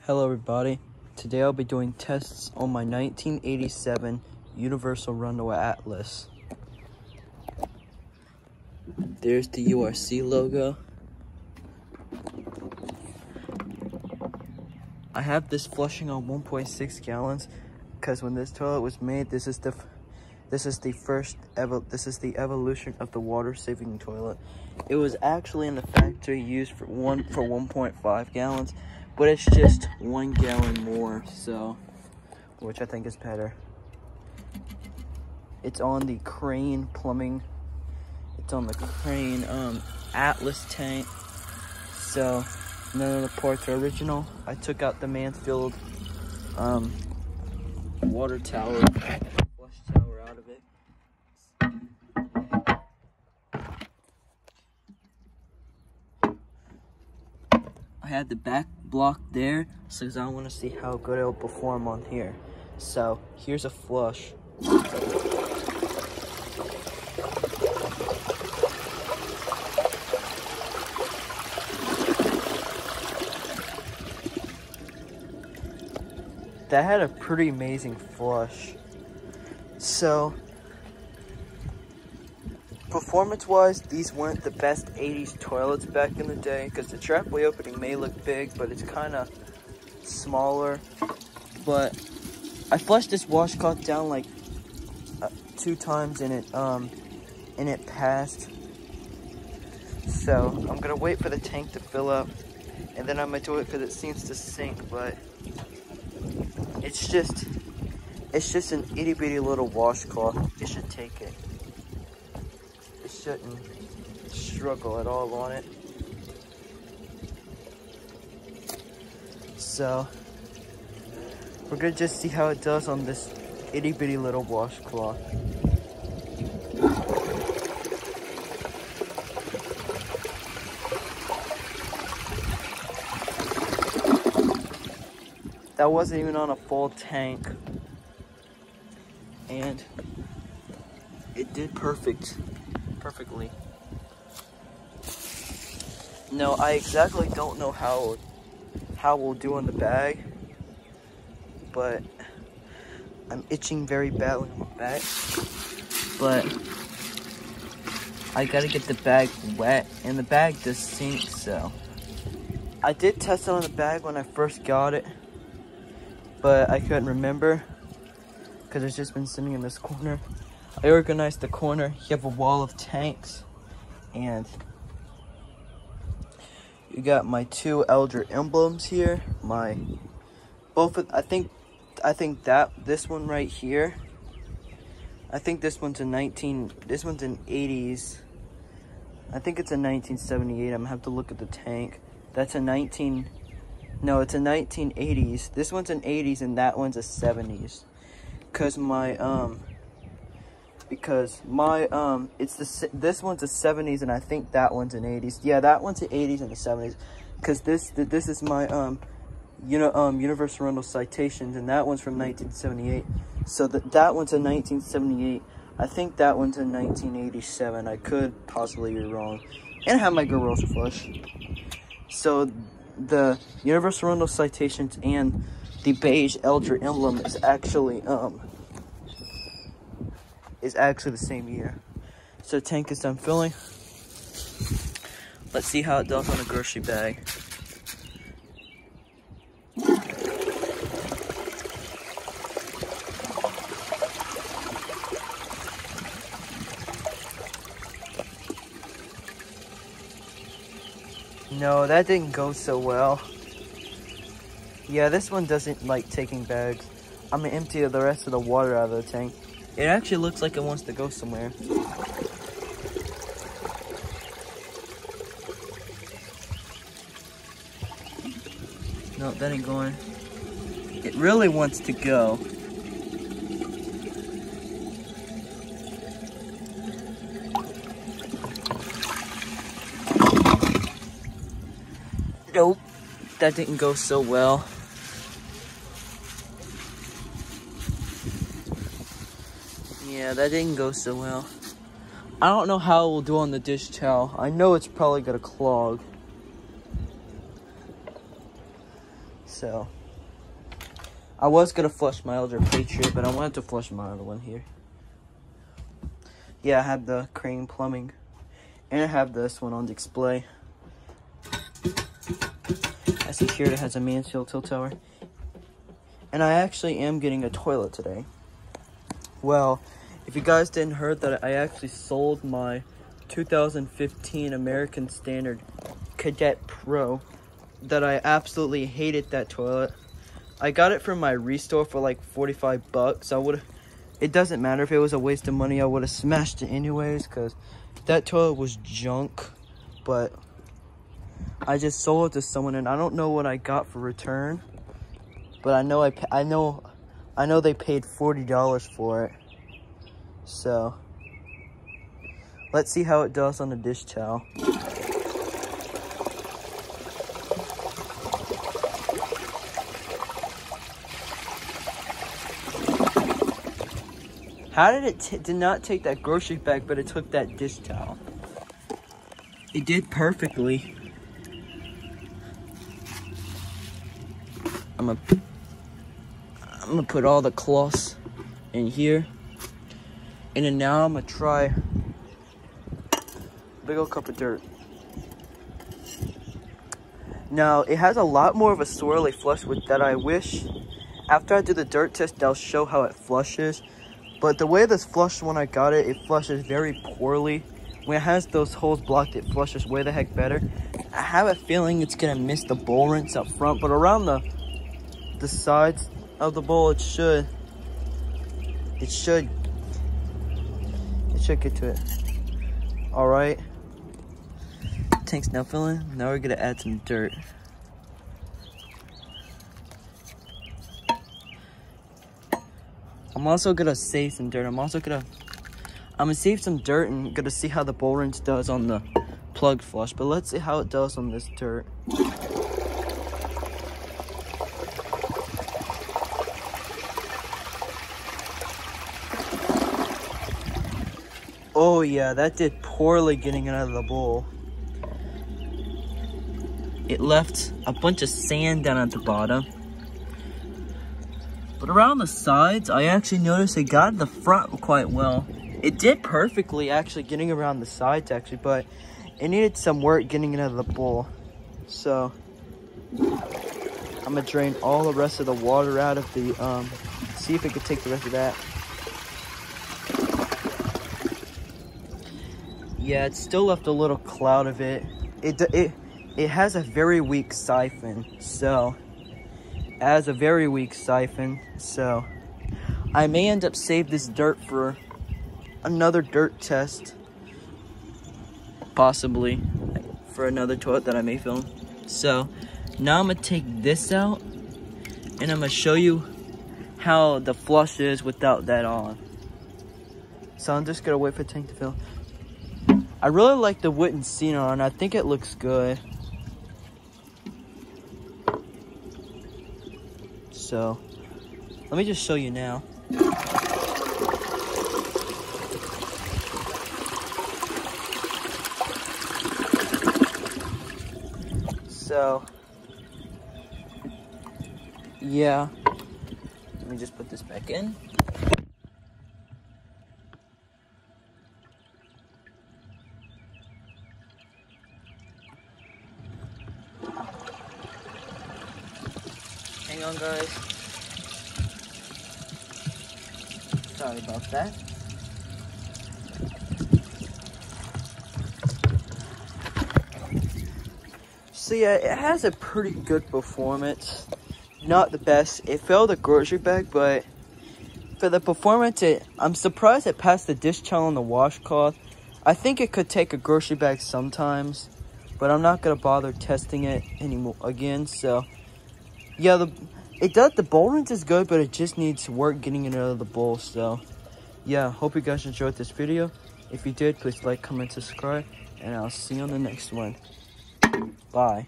Hello everybody, today I'll be doing tests on my 1987 Universal Rundle Atlas. There's the URC logo. I have this flushing on 1.6 gallons because when this toilet was made, this is the evolution of the water saving toilet. It was actually in the factory used for 1.5 gallons. But it's just 1 gallon more, so, which I think is better. It's on the Crane plumbing. It's on the Crane Atlas tank. So none of the parts are original. I took out the Mansfield water tower, flush tower out of it. I had the back block there, so I want to see how good it'll perform on here. So here's a flush. That had a pretty amazing flush. So performance-wise, these weren't the best 80s toilets back in the day because the trapway opening may look big, but it's kind of smaller. But I flushed this washcloth down like 2 times and it passed. So I'm gonna wait for the tank to fill up, and then I'm gonna do it because it seems to sink. But it's just an itty bitty little washcloth. It should take it. Shouldn't struggle at all on it. So we're gonna just see how it does on this itty bitty little washcloth. That wasn't even on a full tank, and it did perfectly. No, I exactly don't know how we'll do on the bag, but I'm itching very badly on my back. But I gotta get the bag wet, and the bag does sink. So I did test it on the bag when I first got it, but I couldn't remember because it's just been sitting in this corner. I organized the corner. You have a wall of tanks, and you got my 2 Elder emblems here. I think this one right here. I think this one's an 80s. I think it's a 1978. I'm gonna have to look at the tank. That's a 1980s. This one's an 80s and that one's a 70s. This one's a 70s and I think that one's an 80s. Yeah, that one's an 80s and the 70s. Cause this is my Universal Rundle Citations, and that one's from 1978. So that one's a 1978. I think that one's a 1987. I could possibly be wrong. And I have my Gorilla flush. So the Universal Rundle Citations and the beige Elder emblem is actually the same year. So the tank is done filling. Let's see how it does on a grocery bag. No, that didn't go so well. Yeah, this one doesn't like taking bags. I'm gonna empty the rest of the water out of the tank. It actually looks like it wants to go somewhere. No, that ain't going. It really wants to go. Nope, that didn't go so well. Yeah, that didn't go so well. I don't know how it will do on the dish towel. I know it's probably gonna clog. So I was gonna flush my older Patriot, but I wanted to flush my other one here. Yeah, I have the Crane plumbing, and I have this one on display. As you hear, it has a Mansfield tilt tower. And I actually am getting a toilet today. Well, if you guys didn't heard that, I actually sold my 2015 American Standard Cadet Pro. That I absolutely hated that toilet. I got it from my restore for like 45 bucks. It doesn't matter if it was a waste of money. I would have smashed it anyways because that toilet was junk. But I just sold it to someone, and I don't know what I got for return. But I know they paid $40 for it. So let's see how it does on the dish towel. How did it did not take that grocery bag, but it took that dish towel? It did perfectly. I'm gonna put all the cloths in here, and then now I'm gonna try a big old cup of dirt. Now it has a lot more of a swirly flush with that. I wish after I do the dirt test, they'll show how it flushes. But the way this flushed when I got it, it flushes very poorly. When it has those holes blocked, it flushes way the heck better. I have a feeling it's gonna miss the bowl rinse up front, but around the sides of the bowl, it should get to it. All right, tank's now filling. Now we're gonna add some dirt. I'm also gonna save some dirt. I'm gonna save some dirt and gonna see how the bowl rinse does on the plug flush. But let's see how it does on this dirt. Oh yeah, that did poorly getting it out of the bowl. It left a bunch of sand down at the bottom. But around the sides, I actually noticed it got the front quite well. It did perfectly actually getting around the sides actually, but it needed some work getting it out of the bowl. So I'm gonna drain all the rest of the water out of the, see if it could take the rest of that. Yeah, it still left a little cloud of it. It has a very weak siphon, so I may end up save this dirt for another dirt test, possibly for another toilet that I may film. So now I'm gonna take this out and I'm gonna show you how the flush is without that on. So I'm just gonna wait for the tank to fill. I really like the wooden seat on. I think it looks good. So let me just show you now. So yeah, let me just put this back in. Hang on, guys. Sorry about that. So yeah, it has a pretty good performance. Not the best. It failed the grocery bag, but for the performance, I'm surprised it passed the dish towel and the washcloth. I think it could take a grocery bag sometimes, but I'm not gonna bother testing it anymore again. So yeah, the bowl rinse is good, but it just needs work getting it out of the bowl. So yeah, hope you guys enjoyed this video. If you did, please like, comment, subscribe, and I'll see you on the next one. Bye.